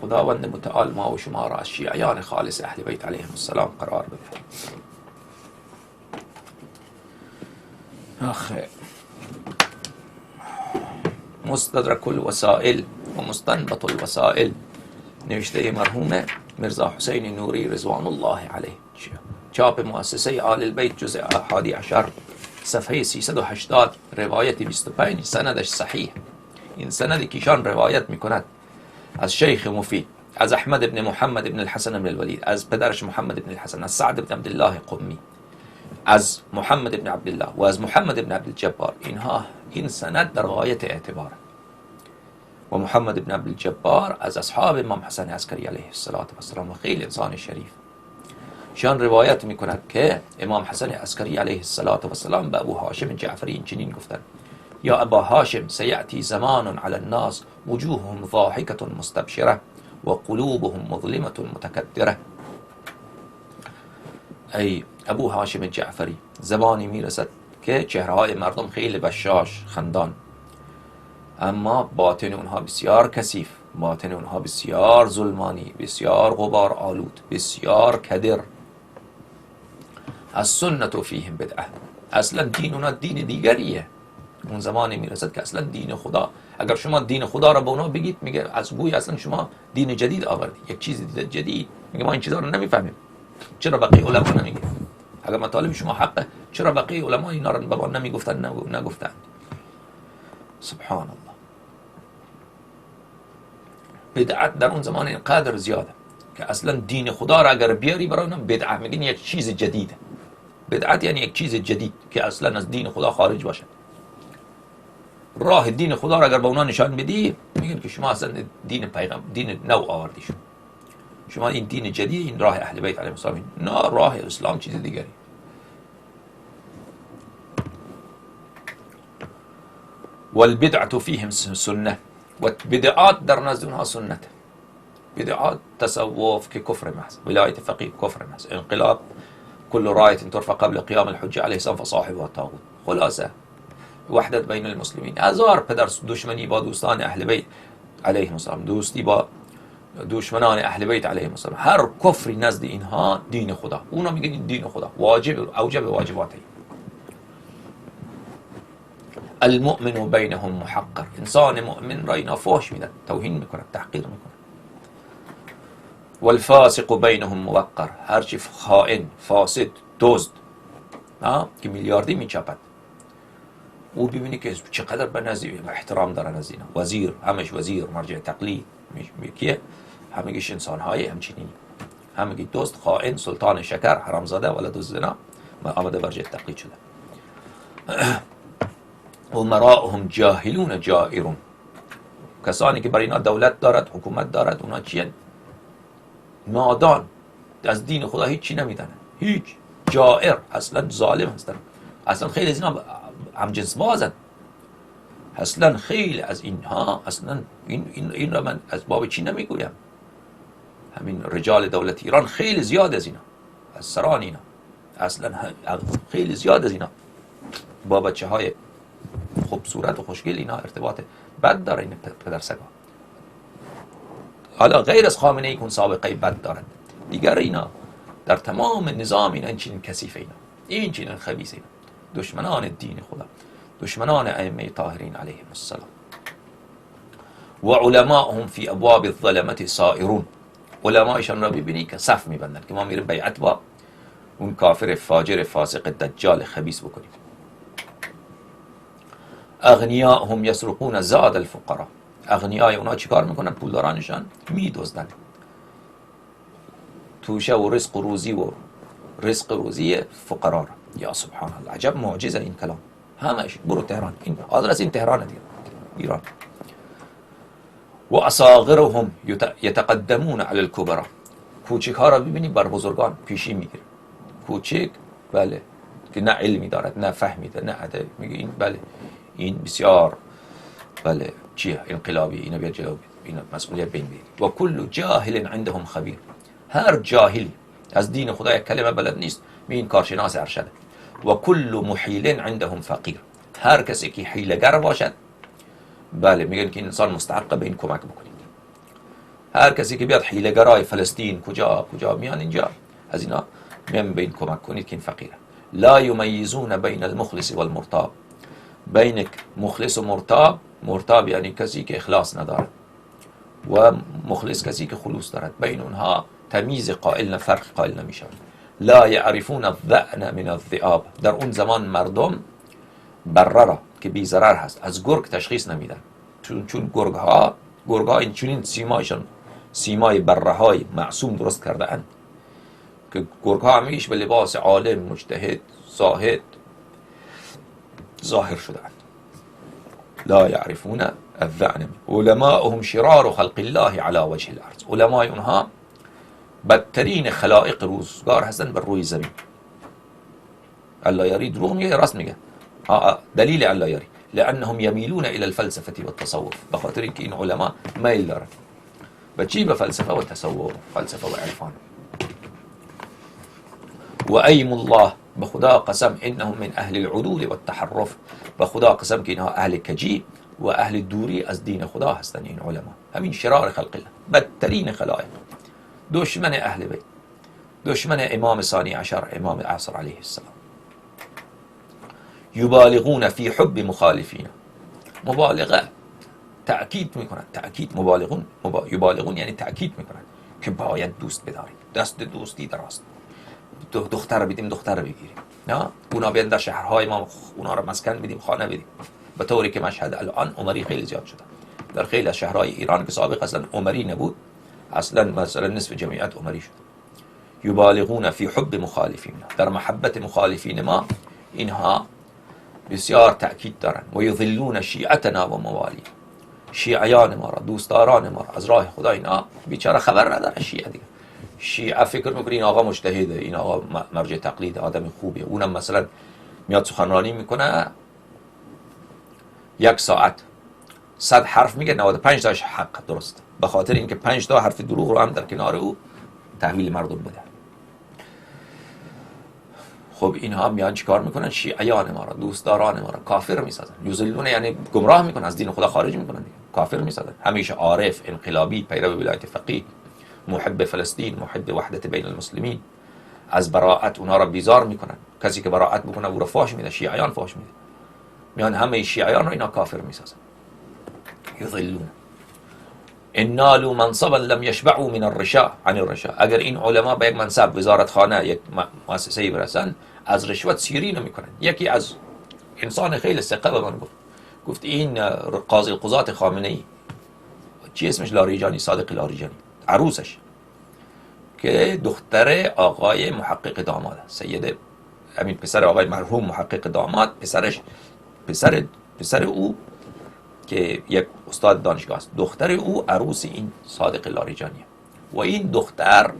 خداوند متعال ما و شما را از شیعیان خالص اهل بیت علیهم السلام قرار بده. آخه مستدرک الوسائل و مستنبط الوسائل نوشته مرحوم میرزا حسین نوری رضوان الله علیه، چاپ مؤسسه آل البیت جزء 11 صفحه 380 روایت 25 سندش صحیح. این سندی که ایشان روایت میکند از شیخ مفید، از احمد بن محمد بن الحسن بن الولید، از پدرش محمد بن الحسن، از سعد بن عبدالله قمی، از محمد بن عبدالله و از محمد بن عبدالجبار. این سند در غایت اعتبار. و محمد بن عبدالجبار از اصحاب امام حسن عسکری علیه السلام و خیلی انسان شریف. شان روایت میکند که امام حسن عسکری علیه السلام به ابو هاشم جعفری این چنین گفتند: یا ابا هاشم سیأتی زمان علی الناس وجوههم ضاحکة مستبشره و قلوبهم مظلمة متکدره. ای ابو هاشم جعفری، زمانی میرسد که چهره‌های مردم خیلی بشاش خندان، اما باطن اونها بسیار کثیف، باطن اونها بسیار ظلمانی، بسیار غبار آلود، بسیار کدر. از سنت و فیهم بدعه، اصلا دین اونها دین دیگریه. اون زمانی میرسد که اصلا دین خدا، اگر شما دین خدا را به اونها بگید، میگه از گوی اصلا شما دین جدید آوردید، یک چیز جدید. میگه ما این چیزا رو نمیفهمیم، چرا بقیه علما نمیگه؟ اگر مطالب شما حقه، چرا بقیه علما اینا رو به ما نمیگفتن نگفتن؟ سبحان الله. بدعت در اون زمان اینقدر زیاده که اصلا دین خدا را اگر بیاری برای اونم بدعت میگن، یک چیز جدیده. بدعت یعنی یک چیز جدید که اصلا از دین خدا خارج باشه. راه دین خدا را اگر به اونا نشان بدی، میگن که شما اصلا دین نو آوردی، شما این دین جدید، این راه اهل بیت علیهم السلام. نه، راه اسلام چیز دیگری. والبدعة فیهم سنه، و بدعات در نزد اونها سنت. بدعات تصوف که کفر محض، ولایت فقیه کفر محض، انقلاب كل راية ترفع قبل قيام الحجة عليه السلام فصاحبها الطاغوت. خلاصه وحدت بین المسلمین. هزار پدر دشمنی با دوستان اهل بیت علیهم السلام، دوستی با دشمنان اهل بیت علیهم السلام، هر کفری نزد اینها دین خدا. اونا میگن این دین خدا واجب، اوجب واجباته. المؤمن بینهم محقر، انسان مؤمن را اینا فحش میدن، توهین میکنن، تحقیر میکنن. والفاسق بینهم موقر، هرچی خائن، فاسد، دزد که میلیاردی میچپد، او ببینی که چقدر به نزدیک احترام دارن از اینا. وزیر، همش وزیر، مرجع تقلید میکیه، همگیش انسان های همچنینی، همگی دزد، خائن، سلطان شکر، حرامزاده، ولد الزنا، آمده مرجع تقلید شده. امراؤهم جاهلون جائرون، کسانی که بر اینا دولت دارد، حکومت دارد، اونا چیه؟ نادان، از دین خدا هیچی نمیدانن، هیچ. جائر، اصلا ظالم هستن، اصلا خیلی از اینا همجنس بازن، اصلا خیلی از اینها، اصلا این را من از باب چی نمیگویم، همین رجال دولت ایران خیلی زیاد از اینا، از سران اینا، اصلا خیلی زیاد از اینا با بچه های خوبصورت و خوشگل اینا ارتباط بد داره. این پدرسگا حالا غیر از خامنه ای کن سابقه بد دارند، دیگر اینا در تمام نظام اینا این چنین کثیف، این چنین خبیث، اینا دشمنان دین خدا، دشمنان ائمه طاهرین علیهم السلام. و علماءهم فی ابواب الظلمة سائرون، علمایشان را ببینی که صف میبندن که ما میریم بیعت با اون کافر فاجر فاسق دجال خبیث بکنیم. اغنیاءهم یسرقون زاد الفقراء، اغنیای اونا چیکار میکنن؟ پولدارانشان میدزدن توشه و رزق روزی فقرا را. یا سبحان الله، عجب معجزه این کلام. همش برو تهران، این آدرس این تهران دیگه، ایران. و اصاغرهم یتقدمون علی الکبرى، کوچک ها را ببینی بر بزرگان پیشی میگیره. کوچک، بله، که نه علمی دارد، نه فهمی دارد، نه ادب، میگه این بله این بسیار بله چیه انقلابی، اینو بیا جلو، اینو مسئولیت بین بیاری. و کل جاهل عندهم خبیر، هر جاهلی از دین خدا یک کلمه بلد نیست، این کارشناس ارشده. و کل محیل عندهم فقیر، هر کسی که حیله‌گر باشد، بله میگن که این انسان مستحق به این کمک بکنید. هر کسی که بیاد حیله‌گرای فلسطین کجا میان اینجا، از اینا میان بین کمک کنید که این فقیره. لا یمیزون بین المخلص والمرتاب، بین مخلص و مرتاب یعنی کسی که اخلاص نداره و مخلص کسی که خلوص دارد، بین اونها تمیز قائل فرق قائل نمیشن. لا یعرفون الذعن من الذئاب، در اون زمان مردم بره را که بی ضرر هست از گرگ تشخیص نمیدن، چون گرگ ها این چنین سیمایشان سیمای بره های معصوم درست کرده اند که گرگ ها همیشه به لباس عالم مجتهد زاهد ظاهر شده اند. لا یعرفون الذعن، علماءهم شرار خلق الله على وجه الارض، علمای اونها بدترین خلائق روزگار هستن بر روی زمین. الله یاری دروغ میگه راست میگه. دلیل الله یاری لانهم یمیلون الى الفلسفه والتصوف، بخاطر اینکه این علما میل دارن به چی؟ به فلسفه و تصوف، فلسفه و عرفان. و ایم الله، به خدا قسم انهم من اهل العدول والتحرف، به خدا قسم که اینها اهل کجی و اهل دوری از دین خدا هستن. این علما همین شرار خلق الله، بدترین خلائق، دشمن اهل بیت، دشمن امام ثانی عشر، امام عصر علیه السلام. یبالغون فی حب مخالفین، مبالغه تأکید میکنن، یبالغون یعنی تأکید میکنن که باید دوست بداریم، دست دوستی دراست، دختر بدیم دختر بگیریم، نه اونا بیان در شهرهای ما اونا رو مسکن بدیم خانه بدیم، به طوری که مشهد الان عمری خیلی زیاد شده در خیلی از شهرهای ایران که سابق اصلا عمری نبود، اصلا مثلا نصف جمعیت عمری شد. یبالغون فی حب مخالفین، در محبت مخالفین ما اینها بسیار تأکید دارن. و یضلون شیعتنا و موالی، شیعیان ما را، دوستداران ما را از راه خدا، اینا بیچاره خبر نداره. شیعه دیگه، شیعه فکر میکنه این آقا مجتهده، این آقا مرجع تقلید، آدم خوبیه. اونم مثلا میاد سخنرانی میکنه 1 ساعت 100 حرف میگه، 95 تاش حق درست، به خاطر اینکه 5 تا حرف دروغ رو هم در کنار او تحویل مردم بده. خب اینها میان چیکار میکنن؟ شیعیان ما را، دوستداران ما را کافر میسازن. یذلون یعنی گمراه میکنن، از دین خدا خارج میکنن، کافر میسازن. همیشه عارف، انقلابی، پیرو ولایت فقیه، محب فلسطین، محب وحدت بین المسلمین، از براءت اونها را بیزار میکنن. کسی که براءت بکنه او را فاش میده، شیعیان فاش میده. میان همه شیعیان را اینا کافر میسازن. یذلون ان نالوا منصبا لم يشبعوا من الرشاء عن الرشاء، اگر این علما به یک منصب، وزارت خانه، یک مؤسسه برسن، از رشوت سیری نمیکنن. یکی از انسان خیلی ثقه به من گفت این قاضی القضات خامنه‌ای، چی اسمش، لاریجانی، صادق لاریجانی، عروسش که دختر آقای محقق داماد، سید همین پسر آقای مرحوم محقق داماد، پسر او که یک استاد دانشگاه است، دختر او عروس این صادق لاریجانیه و این دختر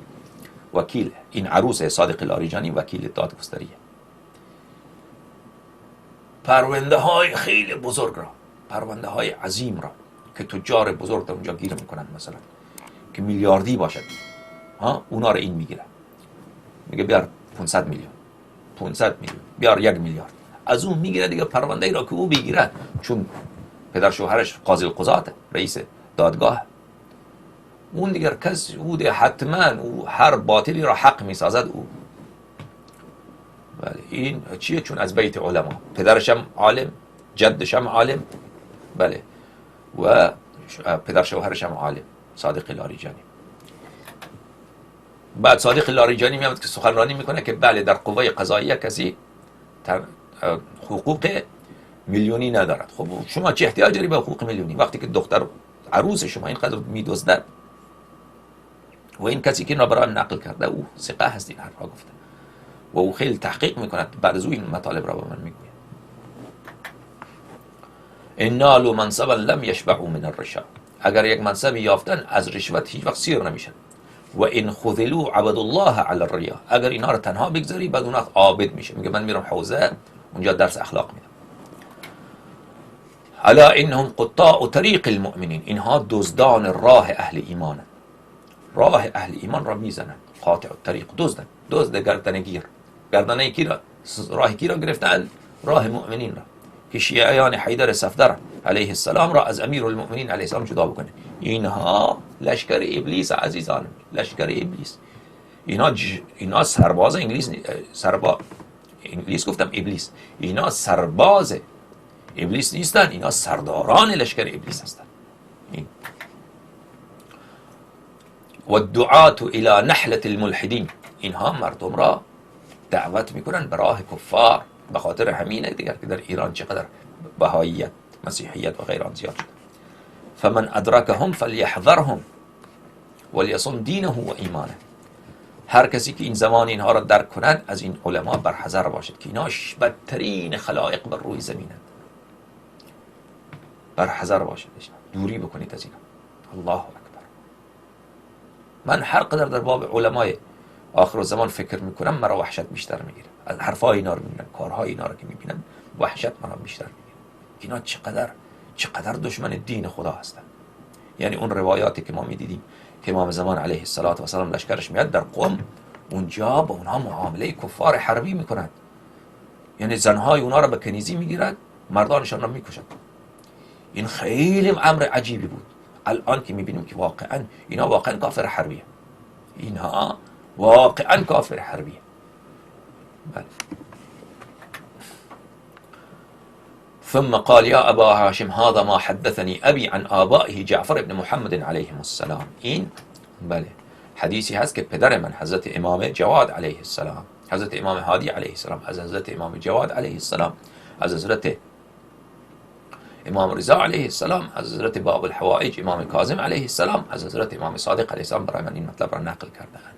وکیل، این عروس صادق لاریجانی وکیل دادگستریه. پرونده های خیلی بزرگ را، پرونده های عظیم را که تجار بزرگ در اونجا گیر میکنن، مثلا که میلیاردی باشد، اونا رو این میگیره، میگه بیار 500 میلیون بیار 1 میلیارد، از اون میگیره دیگه. پرونده ای را که او بگیره، چون پدر شوهرش قاضی القضات، رئیس دادگاه، اون دیگر کس او دیگه حتما او هر باطلی را حق میسازد او. بله این چیه؟ چون از بیت علما، پدرش هم عالم، جدش هم عالم، بله، و پدر شوهرش هم عالم، صادق لاریجانی. بعد صادق لاریجانی میاد که سخنرانی میکنه که بله در قوه قضاییه کسی حقوق میلیونی ندارد. خب شما چه احتیاج داری به حقوق میلیونی وقتی که دختر عروس شما اینقدر میدزدد؟ و این کسی که این را برای نقل کرده او ثقه هست، این حرفا گفته و او خیلی تحقیق میکند، بعد از او این مطالب را به من میگوید. ان نالوا منصبا لم يشبعوا من الرشا، اگر یک منصبی یافتن از رشوت هیچ وقت سیر نمیشن. و ان خذلوا عبد الله علی الریا، اگر اینها رو تنها بگذاری بعد اونها عابد میشه، میگه من میرم حوزه اونجا درس اخلاق میدم. الا انهم قطاع طریق المؤمنین، اینها دزدان راه اهل ایمان، راه اهل ایمان را میزنند. قاطع الطریق، دزد گردنگیر، گردنه کی را، راه کی را گرفتن؟ راه مؤمنین را. که شیعیان حیدر صفدر علیه السلام را از امیر المؤمنین علیه السلام جدا بکنه. اینها لشکر ابلیس عزیزان، لشکر ابلیس. اینا سرباز انگلیس، انگلیس گفتم ابلیس، اینا سرباز ابلیس نیستن، اینا سرداران لشکر ابلیس هستن. و الدعاة الى نحلة الملحدین، اینها مردم را دعوت میکنن به راه کفار. به خاطر همینه دیگر که در ایران چقدر بهاییت، مسیحیت و غیران زیاد شده. فمن ادرکهم فلیحذرهم ولیصن دینه و ایمانه. هر کسی که این زمان اینها را درک کنند از این علما برحذر باشد که اینا بدترین خلائق بر روی زمینند. برحذر باشد، دوری بکنید از اینا. الله اکبر. من هر قدر در باب علمای آخر الزمان فکر میکنم مرا وحشت بیشتر میگیره. از حرفای اینا رو میبینم، کارهای اینا رو که میبینم وحشت مرا بیشتر میگیره. اینا چقدر دشمن دین خدا هستن. یعنی اون روایاتی که ما میدیدیم که امام زمان علیه السلام لشکرش میاد در قم، اونجا با اونها معامله کفار حربی میکنند. یعنی زنهای اونها رو به کنیزی میگیرند، مردانشان رو میکشند. این خیلی امر عجیبی بود. الان که میبینیم که واقعا اینا واقعا کافر حربیه، اینها واقعا کافر حربیه. بله. ثم قال يا ابا هاشم هذا ما حدثني ابي عن آبائه جعفر بن محمد علیهم السلام. این بله حدیثی هست که پدر من حضرت امام جواد علیه السلام، حضرت امام هادی علیه السلام، از حضرت امام جواد علیه السلام، از حضرت امام رضا علیه السلام، از حضرت باب الحوائج امام کاظم علیه السلام، از حضرت امام صادق علیه السلام برای من این مطلب را نقل کردند.